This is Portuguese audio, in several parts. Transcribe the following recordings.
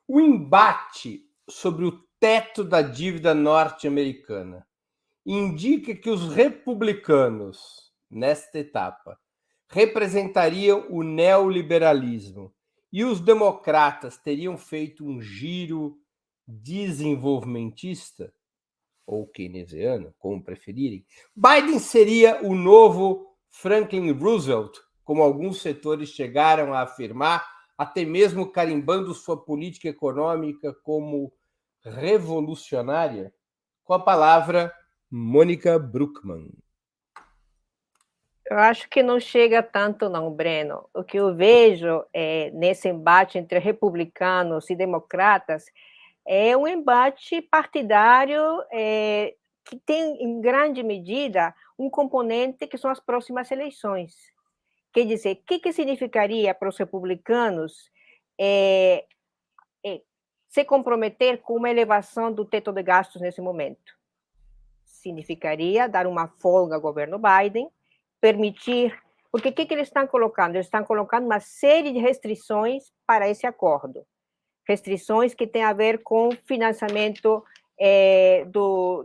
O embate sobre o teto da dívida norte-americana indica que os republicanos, nesta etapa, representariam o neoliberalismo e os democratas teriam feito um giro desenvolvimentista, ou keynesiano, como preferirem. Biden seria o novo Franklin Roosevelt, como alguns setores chegaram a afirmar, até mesmo carimbando sua política econômica como revolucionária? Com a palavra, Mônica Bruckmann. Eu acho que não chega tanto não, Breno. O que eu vejo nesse embate entre republicanos e democratas é um embate partidário que tem, em grande medida, um componente que são as próximas eleições. Quer dizer, o que significaria para os republicanos se comprometer com uma elevação do teto de gastos nesse momento? Significaria dar uma folga ao governo Biden, permitir... Porque o que eles estão colocando? Eles estão colocando uma série de restrições para esse acordo. Restrições que têm a ver com financiamento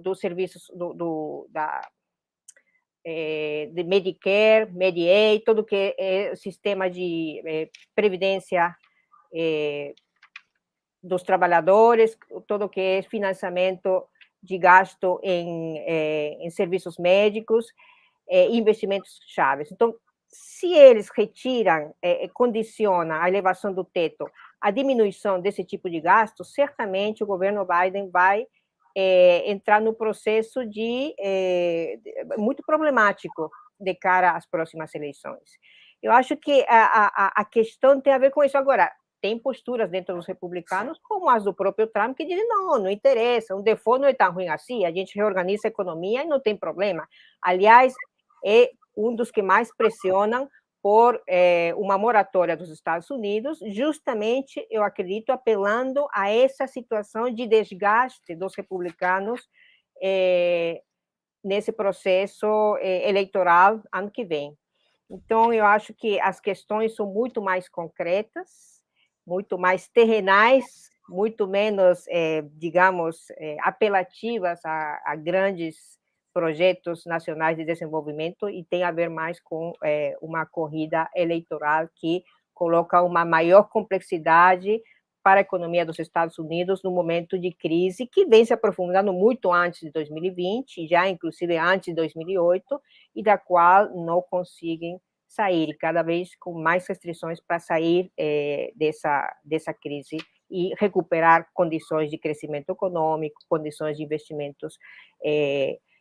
dos serviços de Medicare, Medicaid, todo que é o sistema de previdência dos trabalhadores, todo que é financiamento de gasto em serviços médicos, investimentos chaves. Então, se eles retiram, condicionam a elevação do teto à diminuição desse tipo de gasto, certamente o governo Biden vai entrar no processo muito problemático de cara às próximas eleições. Eu acho que a questão tem a ver com isso. Agora, tem posturas dentro dos republicanos, como as do próprio Trump, que dizem, não interessa, um default não é tão ruim assim, a gente reorganiza a economia e não tem problema. Aliás, é um dos que mais pressionam por uma moratória dos Estados Unidos, justamente, eu acredito, apelando a essa situação de desgaste dos republicanos nesse processo eleitoral ano que vem. Então, eu acho que as questões são muito mais concretas, muito mais terrenais, muito menos, digamos, apelativas a grandes projetos nacionais de desenvolvimento e tem a ver mais com uma corrida eleitoral que coloca uma maior complexidade para a economia dos Estados Unidos no momento de crise que vem se aprofundando muito antes de 2020, já inclusive antes de 2008, e da qual não conseguem sair, cada vez com mais restrições para sair dessa crise e recuperar condições de crescimento econômico, condições de investimentos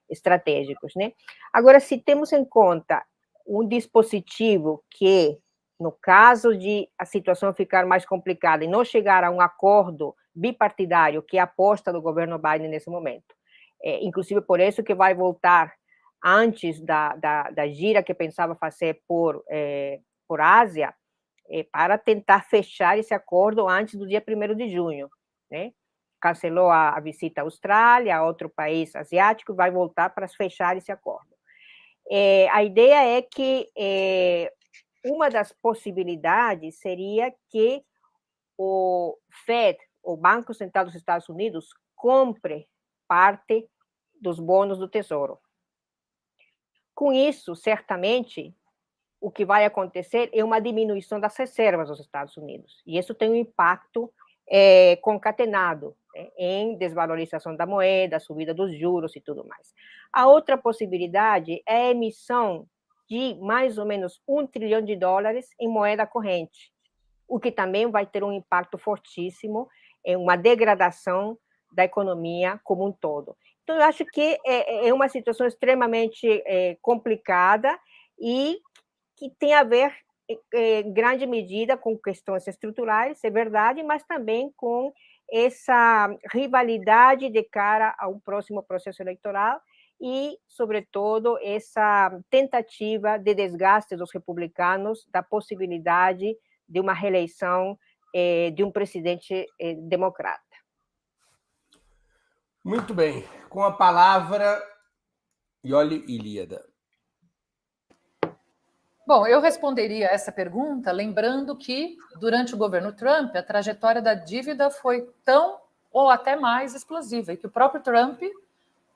estratégicos, né? Agora, se temos em conta um dispositivo que, no caso de a situação ficar mais complicada e não chegar a um acordo bipartidário, que é a aposta do governo Biden nesse momento, inclusive por isso que vai voltar antes da gira que pensava fazer por Ásia, para tentar fechar esse acordo antes do dia 1º de junho, né? Cancelou a visita à Austrália, a outro país asiático, vai voltar para fechar esse acordo. A ideia é que uma das possibilidades seria que o Fed, o Banco Central dos Estados Unidos, compre parte dos bônus do Tesouro. Com isso, certamente, o que vai acontecer é uma diminuição das reservas dos Estados Unidos. E isso tem um impacto concatenado, né, em desvalorização da moeda, subida dos juros e tudo mais. A outra possibilidade é a emissão de mais ou menos $1 trilhão em moeda corrente, o que também vai ter um impacto fortíssimo em uma degradação da economia como um todo. Então, eu acho que é uma situação extremamente complicada e que tem a ver, em grande medida, com questões estruturais, é verdade, mas também com essa rivalidade de cara ao próximo processo eleitoral e, sobretudo, essa tentativa de desgaste dos republicanos da possibilidade de uma reeleição de um presidente democrata. Muito bem. Com a palavra, Iole Ilíada. Bom, eu responderia essa pergunta lembrando que, durante o governo Trump, a trajetória da dívida foi tão ou até mais explosiva, e que o próprio Trump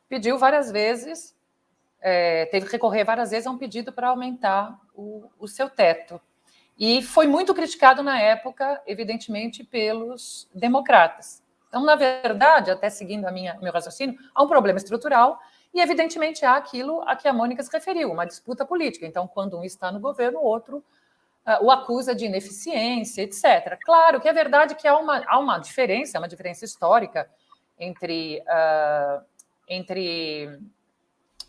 pediu várias vezes, teve que recorrer várias vezes a um pedido para aumentar o seu teto. E foi muito criticado na época, evidentemente, pelos democratas. Então, na verdade, até seguindo meu raciocínio, há um problema estrutural e, evidentemente, há aquilo a que a Mônica se referiu, uma disputa política. Então, quando um está no governo, o outro o acusa de ineficiência, etc. Claro que é verdade que há uma diferença histórica entre,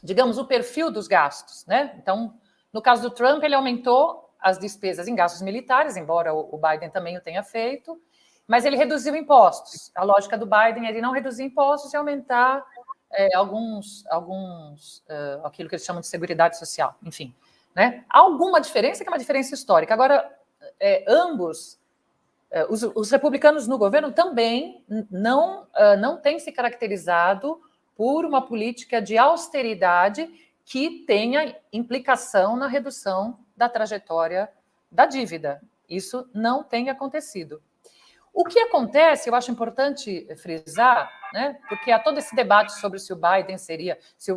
digamos, o perfil dos gastos, né? Então, no caso do Trump, ele aumentou as despesas em gastos militares, embora o Biden também o tenha feito, mas ele reduziu impostos. A lógica do Biden é de não reduzir impostos e aumentar aquilo que eles chamam de seguridade social, enfim. Né? Há alguma diferença que é uma diferença histórica. Agora, ambos, os republicanos no governo também não têm se caracterizado por uma política de austeridade que tenha implicação na redução da trajetória da dívida. Isso não tem acontecido. O que acontece, eu acho importante frisar, né, porque há todo esse debate sobre se o Biden seria, se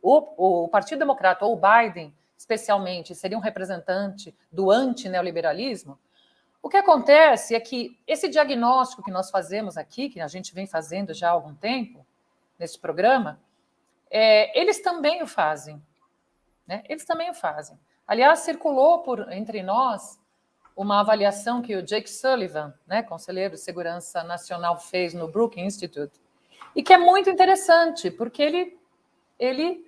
o Partido Democrata ou o Biden, especialmente, seria um representante do anti-neoliberalismo. O que acontece é que esse diagnóstico que nós fazemos aqui, que a gente vem fazendo já há algum tempo, nesse programa, eles também o fazem. Né? Eles também o fazem. Aliás, circulou entre nós uma avaliação que o Jake Sullivan, né, conselheiro de segurança nacional, fez no Brookings Institute, e que é muito interessante, porque ele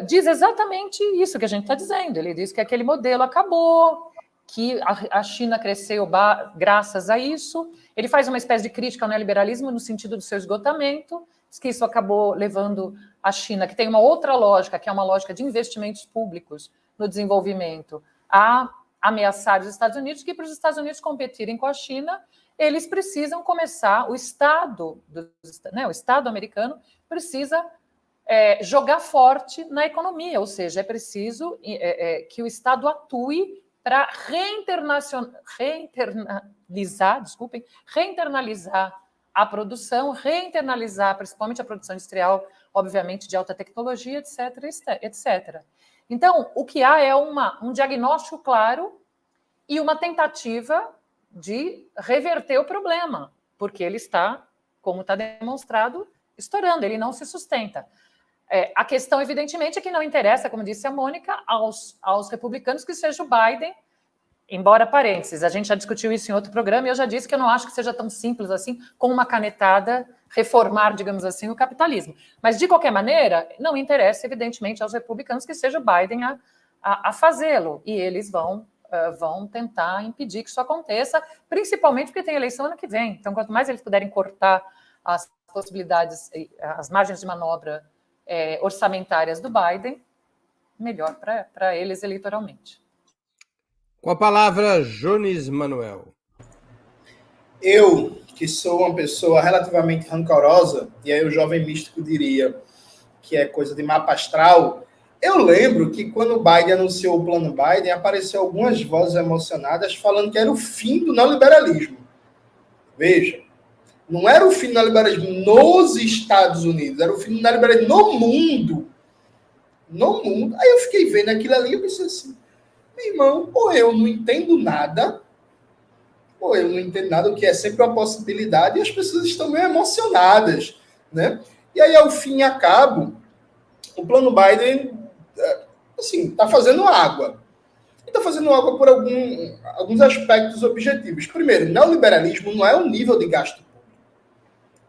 diz exatamente isso que a gente está dizendo. Ele diz que aquele modelo acabou, que a China cresceu graças a isso. Ele faz uma espécie de crítica ao neoliberalismo no sentido do seu esgotamento, diz que isso acabou levando a China, que tem uma outra lógica, que é uma lógica de investimentos públicos no desenvolvimento, a ameaçar os Estados Unidos, que para os Estados Unidos competirem com a China, eles precisam começar, o Estado americano precisa jogar forte na economia, ou seja, é preciso que o Estado atue para reinternalizar a produção, reinternalizar principalmente a produção industrial, obviamente de alta tecnologia, etc., etc. Então, o que há é um diagnóstico claro e uma tentativa de reverter o problema, porque ele está, como está demonstrado, estourando, ele não se sustenta. A questão, evidentemente, é que não interessa, como disse a Mônica, aos republicanos que seja o Biden, embora, parênteses, a gente já discutiu isso em outro programa e eu já disse que eu não acho que seja tão simples assim, com uma canetada, reformar, digamos assim, o capitalismo. Mas, de qualquer maneira, não interessa, evidentemente, aos republicanos que seja o Biden a fazê-lo. E eles vão tentar impedir que isso aconteça, principalmente porque tem eleição ano que vem. Então, quanto mais eles puderem cortar as possibilidades, as margens de manobra orçamentárias do Biden, melhor para eles eleitoralmente. Com a palavra, Jones Manuel. Eu, que sou uma pessoa relativamente rancorosa, e aí o jovem místico diria que é coisa de mapa astral, eu lembro que quando o Biden anunciou o plano Biden, apareceu algumas vozes emocionadas falando que era o fim do neoliberalismo. Veja, não era o fim do neoliberalismo nos Estados Unidos, era o fim do neoliberalismo no mundo. No mundo. Aí eu fiquei vendo aquilo ali e pensei assim, meu irmão, ou eu não entendo nada, ou eu não entendo nada, o que é sempre uma possibilidade, e as pessoas estão meio emocionadas, né? E aí, ao fim e a cabo, o plano Biden, assim, está fazendo água. Está fazendo água por alguns aspectos objetivos. Primeiro, neoliberalismo não é um nível de gasto público.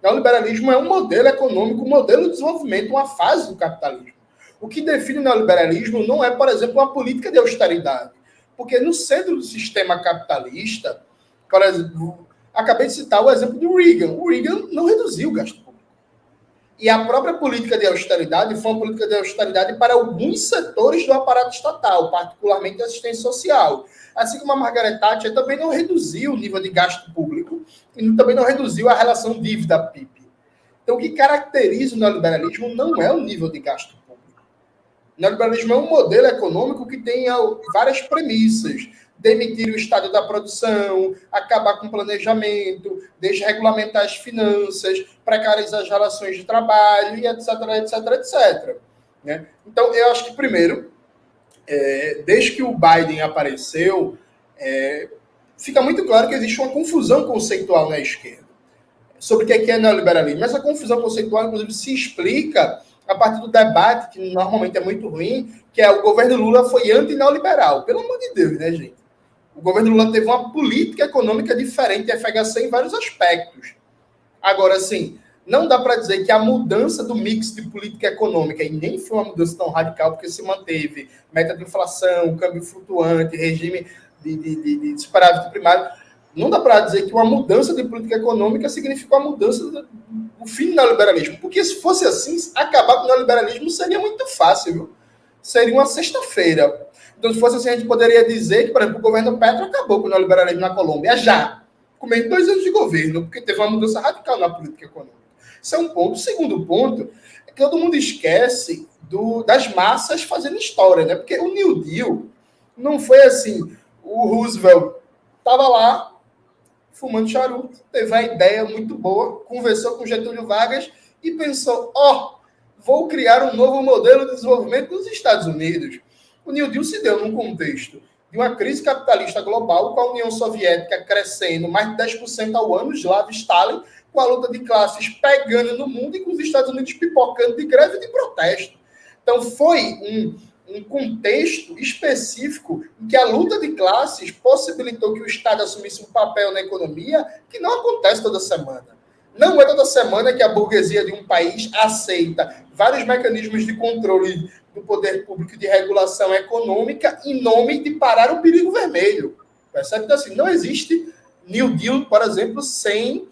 Neoliberalismo é um modelo econômico, um modelo de desenvolvimento, uma fase do capitalismo. O que define o neoliberalismo não é, por exemplo, uma política de austeridade. Porque no centro do sistema capitalista, por exemplo, acabei de citar o exemplo do Reagan. O Reagan não reduziu o gasto público. E a própria política de austeridade foi uma política de austeridade para alguns setores do aparato estatal, particularmente a assistência social. Assim como a Margaret Thatcher também não reduziu o nível de gasto público e também não reduziu a relação dívida-PIB. Então, o que caracteriza o neoliberalismo não é o nível de gasto público. Neoliberalismo é um modelo econômico que tem várias premissas. Demitir o estado da produção, acabar com o planejamento, desregulamentar as finanças, precarizar as relações de trabalho, e etc, etc, etc. Né? Então, eu acho que, primeiro, desde que o Biden apareceu, fica muito claro que existe uma confusão conceitual na esquerda sobre o que é neoliberalismo. Essa confusão conceitual, inclusive, se explica a partir do debate, que normalmente é muito ruim, que é o governo Lula foi anti-neoliberal. Pelo amor de Deus, né, gente? O governo Lula teve uma política econômica diferente da FHC em vários aspectos. Agora, assim, não dá para dizer que a mudança do mix de política econômica, e nem foi uma mudança tão radical, porque se manteve meta de inflação, câmbio flutuante, regime de superávit primário, não dá para dizer que uma mudança de política econômica significa uma mudança do fim do neoliberalismo. Porque se fosse assim, acabar com o neoliberalismo seria muito fácil, viu? Seria uma sexta-feira. Então, se fosse assim, a gente poderia dizer que, por exemplo, o governo Petro acabou com o neoliberalismo na Colômbia já, com menos de 2 anos de governo, porque teve uma mudança radical na política econômica. Isso é um ponto. O segundo ponto é que todo mundo esquece das massas fazendo história, né? Porque o New Deal não foi assim, o Roosevelt estava lá, fumando charuto, teve uma ideia muito boa, conversou com Getúlio Vargas e pensou, vou criar um novo modelo de desenvolvimento dos Estados Unidos. O New Deal se deu num contexto de uma crise capitalista global, com a União Soviética crescendo mais de 10% ao ano, Slav Stalin, com a luta de classes pegando no mundo e com os Estados Unidos pipocando de greve e de protesto. Então, foi um contexto específico em que a luta de classes possibilitou que o Estado assumisse um papel na economia que não acontece toda semana. Não é toda semana que a burguesia de um país aceita vários mecanismos de controle do poder público e de regulação econômica em nome de parar o perigo vermelho. Percebe que assim, não existe New Deal, por exemplo, sem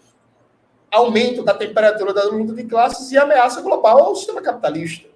aumento da temperatura da luta de classes e ameaça global ao sistema capitalista.